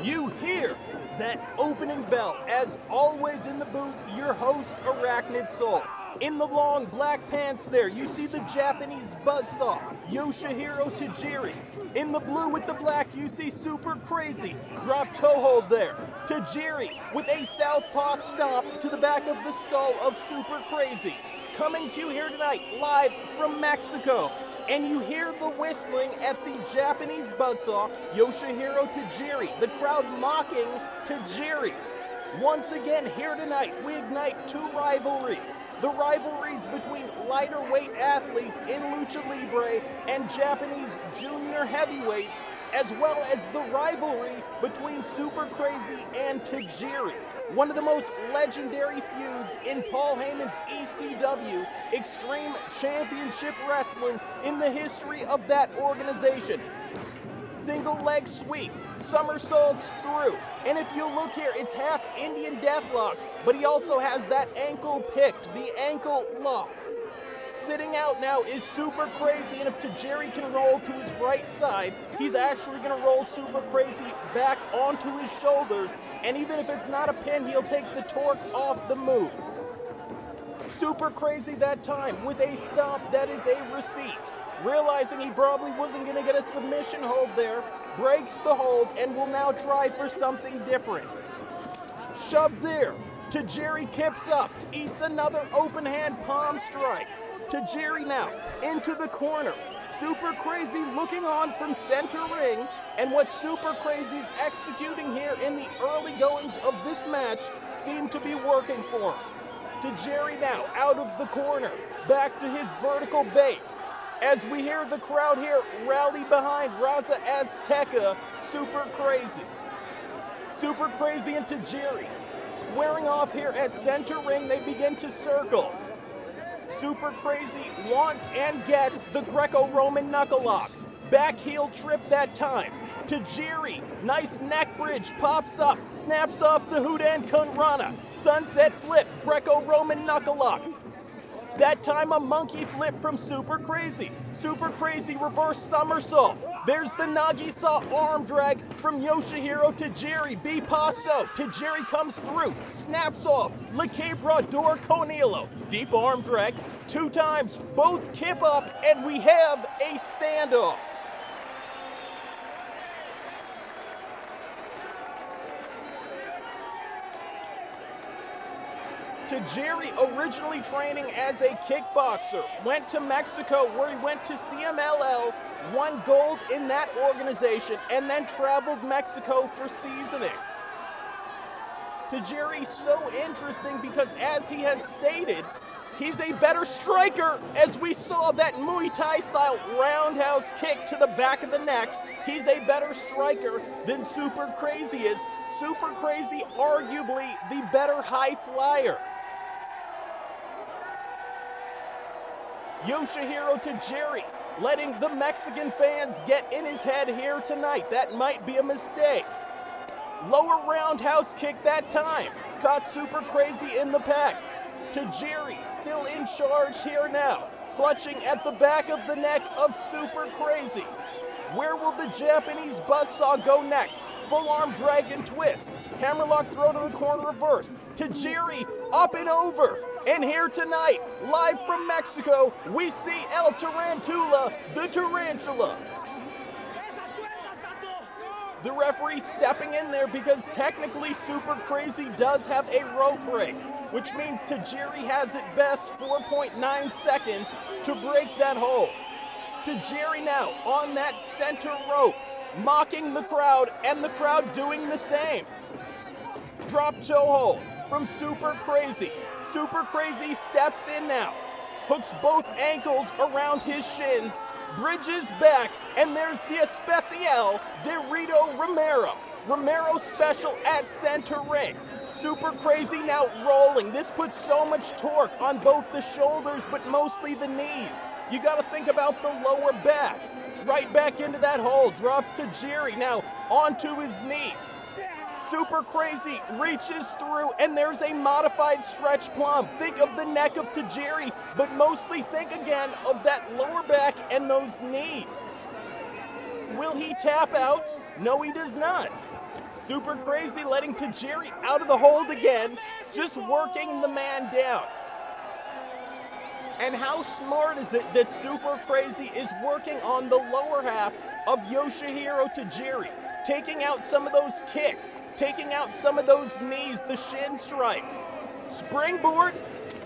You hear that opening bell. As always in the booth, your host, Arachnid Soul. In the long black pants there, you see the Japanese buzzsaw, Yoshihiro Tajiri. In the blue with the black, you see Super Crazy. Drop toe hold there. Tajiri with a southpaw stomp to the back of the skull of Super Crazy. Coming to you here tonight, live from Mexico. And you hear the whistling at the Japanese buzzsaw, Yoshihiro Tajiri. The crowd mocking Tajiri. Once again, here tonight, we ignite two rivalries. The rivalries between lighter weight athletes in Lucha Libre and Japanese junior heavyweights, as well as the rivalry between Super Crazy and Tajiri. One of the most legendary feuds in Paul Heyman's ECW, Extreme Championship Wrestling, in the history of that organization. Single leg sweep, somersaults through, and if you look here, it's half Indian deathlock, but he also has that ankle picked, the ankle lock. Sitting out now is Super Crazy, and if Tajiri can roll to his right side, he's actually going to roll Super Crazy back onto his shoulders, and even if it's not a pin, he'll take the torque off the move. Super Crazy that time with a stomp that is a receipt. Realizing he probably wasn't going to get a submission hold there, breaks the hold and will now try for something different. Shove there. Tajiri kips up, eats another open hand palm strike. Tajiri now into the corner. Super Crazy looking on from center ring, and what Super Crazy's executing here in the early goings of this match seem to be working for him. Tajiri now out of the corner, back to his vertical base. As we hear the crowd here rally behind Raza Azteca, Super Crazy. Super Crazy and Tajiri squaring off here at center ring, they begin to circle. Super Crazy wants and gets the Greco-Roman knuckle lock. Back heel trip that time. Tajiri, nice neck bridge, pops up, snaps off the Hudan Kunrana. Sunset flip, Greco-Roman knuckle lock. That time a monkey flip from Super Crazy. Super Crazy reverse somersault. There's the Nagisa arm drag from Yoshihiro Tajiri. Bipasso. Tajiri comes through. Snaps off. Le Quebrador Conilo. Deep arm drag. 2 times. Both kip up and we have a standoff. Tajiri, originally training as a kickboxer, went to Mexico where he went to CMLL, won gold in that organization, and then traveled Mexico for seasoning. Tajiri's so interesting because, as he has stated, he's a better striker, as we saw that Muay Thai style roundhouse kick to the back of the neck. He's a better striker than Super Crazy is. Super Crazy, arguably the better high flyer. Yoshihiro Tajiri letting the Mexican fans get in his head here tonight. That might be a mistake. Lower roundhouse kick that time. Caught Super Crazy in the pecs. Tajiri still in charge here now. Clutching at the back of the neck of Super Crazy. Where will the Japanese buzzsaw go next? Full arm dragon twist. Hammerlock throw to the corner reverse. Tajiri up and over. And here tonight, live from Mexico, we see El Tarantula, the Tarantula. The referee stepping in there because technically Super Crazy does have a rope break, which means Tajiri has at best 4.9 seconds to break that hold. Tajiri now on that center rope, mocking the crowd and the crowd doing the same. Drop toe hold from Super Crazy. Super Crazy steps in now, hooks both ankles around his shins, bridges back, and there's the Especial de Rito Romero. Romero special at center ring. Super Crazy now rolling. This puts so much torque on both the shoulders, but mostly the knees. You got to think about the lower back. Right back into that hole. Drops Tajiri now onto his knees. Super Crazy reaches through, and there's a modified stretch plum. Think of the neck of Tajiri, but mostly think again of that lower back and those knees. Will he tap out? No, he does not. Super Crazy letting Tajiri out of the hold again, just working the man down. And how smart is it that Super Crazy is working on the lower half of Yoshihiro Tajiri, taking out some of those kicks, taking out some of those knees, the shin strikes. Springboard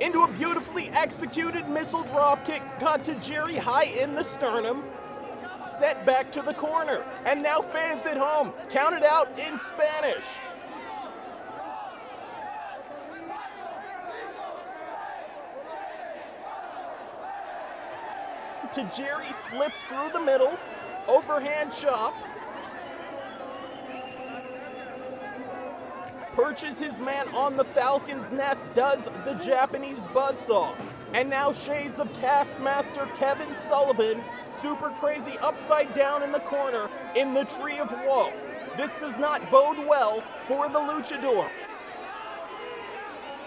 into a beautifully executed missile dropkick, got Tajiri high in the sternum, sent back to the corner. And now fans at home, count it out in Spanish. Tajiri slips through the middle, overhand chop, perches his man on the Falcon's nest, does the Japanese buzzsaw. And now shades of Taskmaster Kevin Sullivan, Super Crazy upside down in the corner in the Tree of Woe. This does not bode well for the luchador.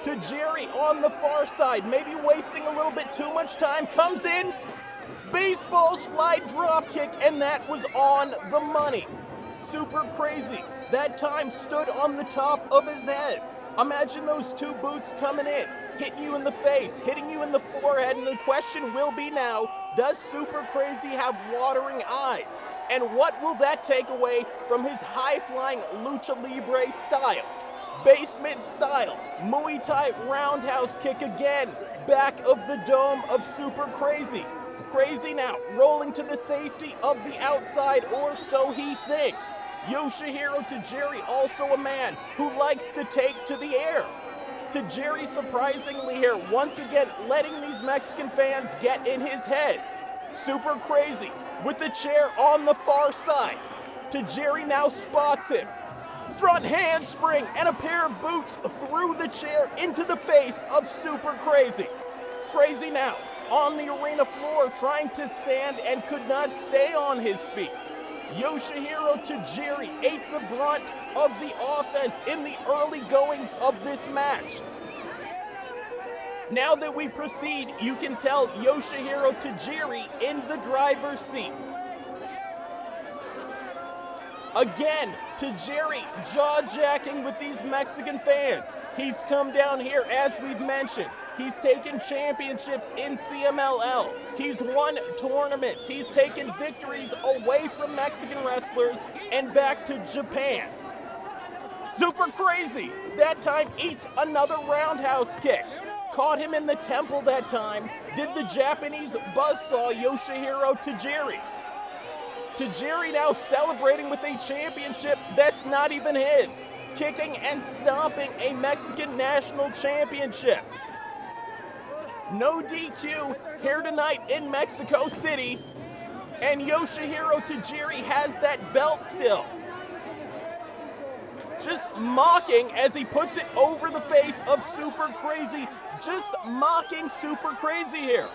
Tajiri on the far side, maybe wasting a little bit too much time, comes in, baseball slide drop kick, and that was on the money. Super Crazy that time stood on the top of his head. Imagine those two boots coming in, hitting you in the face, hitting you in the forehead, and the question will be now, does Super Crazy have watering eyes? And what will that take away from his high-flying lucha libre style? Basement style, Muay Thai roundhouse kick again, back of the dome of Super Crazy. Crazy now, rolling to the safety of the outside, or so he thinks. Yoshihiro Tajiri, also a man who likes to take to the air. Tajiri surprisingly here, once again letting these Mexican fans get in his head. Super Crazy with the chair on the far side. Tajiri now spots him. Front handspring and a pair of boots through the chair into the face of Super Crazy. Crazy now on the arena floor trying to stand and could not stay on his feet. Yoshihiro Tajiri ate the brunt of the offense in the early goings of this match. Now that we proceed, you can tell Yoshihiro Tajiri in the driver's seat. Again, Tajiri jaw-jacking with these Mexican fans. He's come down here, as we've mentioned. He's taken championships in CMLL. He's won tournaments. He's taken victories away from Mexican wrestlers and back to Japan. Super Crazy, that time eats another roundhouse kick. Caught him in the temple that time. Did the Japanese buzzsaw Yoshihiro Tajiri. Tajiri now celebrating with a championship that's not even his. Kicking and stomping a Mexican national championship. No DQ here tonight in Mexico City, and Yoshihiro Tajiri has that belt still. Just mocking as he puts it over the face of Super Crazy, just mocking Super Crazy here.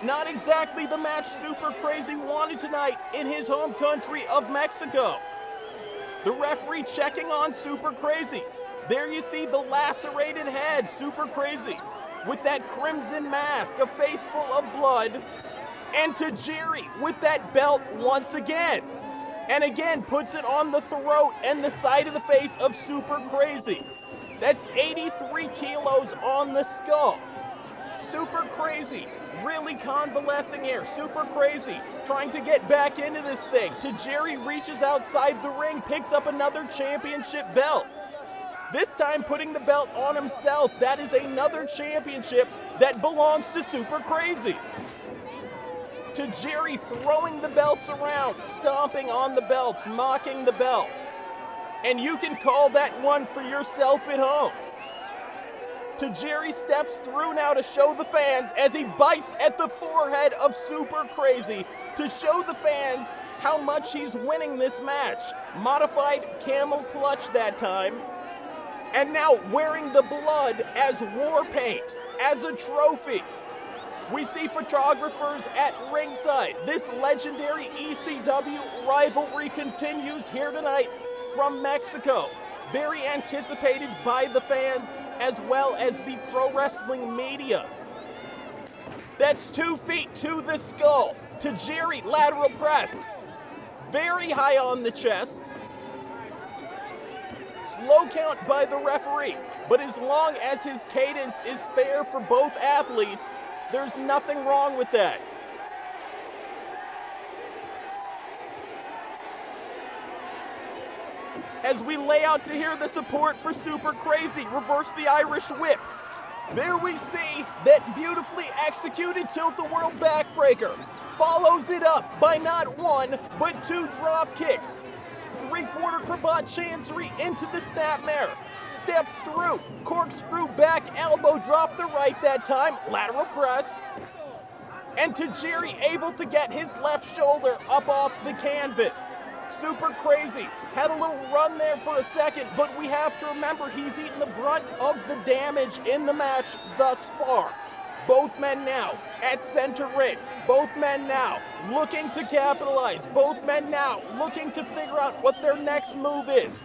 Not exactly the match Super Crazy wanted tonight in his home country of Mexico. The referee checking on Super Crazy. There you see the lacerated head, Super Crazy, with that crimson mask, a face full of blood, and Tajiri with that belt once again. And again puts it on the throat and the side of the face of Super Crazy. That's 83 kilos on the skull. Super Crazy really convalescing here. Super Crazy trying to get back into this thing. Tajiri reaches outside the ring, picks up another championship belt. This time putting the belt on himself. That is another championship that belongs to Super Crazy. Tajiri throwing the belts around, stomping on the belts, mocking the belts. And you can call that one for yourself at home. Tajiri steps through now to show the fans as he bites at the forehead of Super Crazy to show the fans how much he's winning this match. Modified camel clutch that time. And now wearing the blood as war paint, as a trophy. We see photographers at ringside. This legendary ECW rivalry continues here tonight from Mexico. Very anticipated by the fans as well as the pro wrestling media. That's 2 feet to the skull. Tajiri lateral press. Very high on the chest. Slow count by the referee, but as long as his cadence is fair for both athletes, there's nothing wrong with that. As we lay out to hear the support for Super Crazy, reverse the Irish whip. There we see that beautifully executed tilt-the-world backbreaker. Follows it up by not one, but two drop kicks. Three-quarter cravat chancery into the snapmare. Steps through, corkscrew back elbow drop the right that time, lateral press. And Tajiri able to get his left shoulder up off the canvas. Super Crazy had a little run there for a second, but we have to remember he's eaten the brunt of the damage in the match thus far. Both men now at center ring. Both men now looking to capitalize. Both men now looking to figure out what their next move is.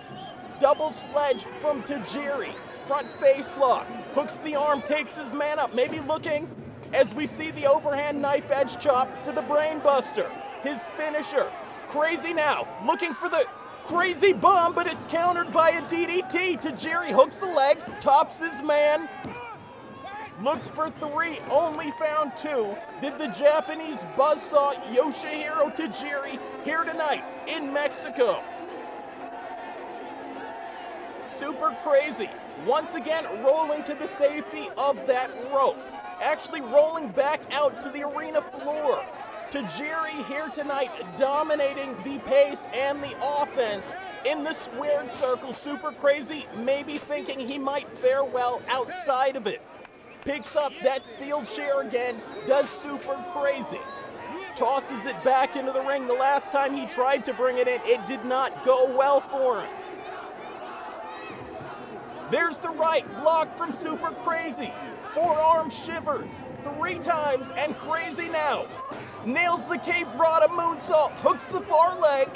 Double sledge from Tajiri. Front face lock. Hooks the arm, takes his man up. Maybe looking as we see the overhand knife edge chop for the brain buster. His finisher. Crazy now looking for the crazy bomb, but it's countered by a DDT. Tajiri hooks the leg, tops his man. Looked for three, only found two. Did the Japanese buzzsaw Yoshihiro Tajiri here tonight in Mexico. Super Crazy, once again rolling to the safety of that rope. Actually rolling back out to the arena floor. Tajiri here tonight dominating the pace and the offense in the squared circle. Super Crazy maybe thinking he might fare well outside of it. Picks up that steel chair again, does Super Crazy. Tosses it back into the ring. The last time he tried to bring it in, it did not go well for him. There's the right block from Super Crazy. Forearm shivers 3 times, and Crazy now nails the Cape Brada moonsault, hooks the far leg,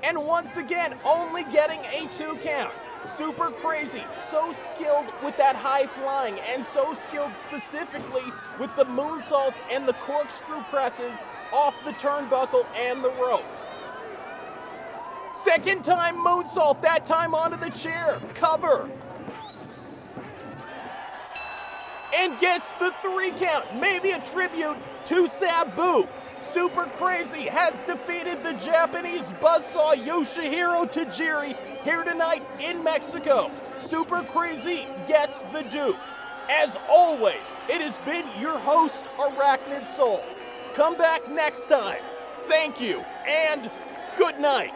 and once again only getting a 2 count. Super Crazy, so skilled with that high flying, and so skilled specifically with the moonsaults and the corkscrew presses off the turnbuckle and the ropes. Second time moonsault, that time onto the chair, cover. And gets the 3 count, maybe a tribute to Sabu. Super Crazy has defeated the Japanese buzzsaw Yoshihiro Tajiri here tonight in Mexico. Super Crazy gets the Duke. As always, it has been your host, Arachnid Soul. Come back next time. Thank you, and good night.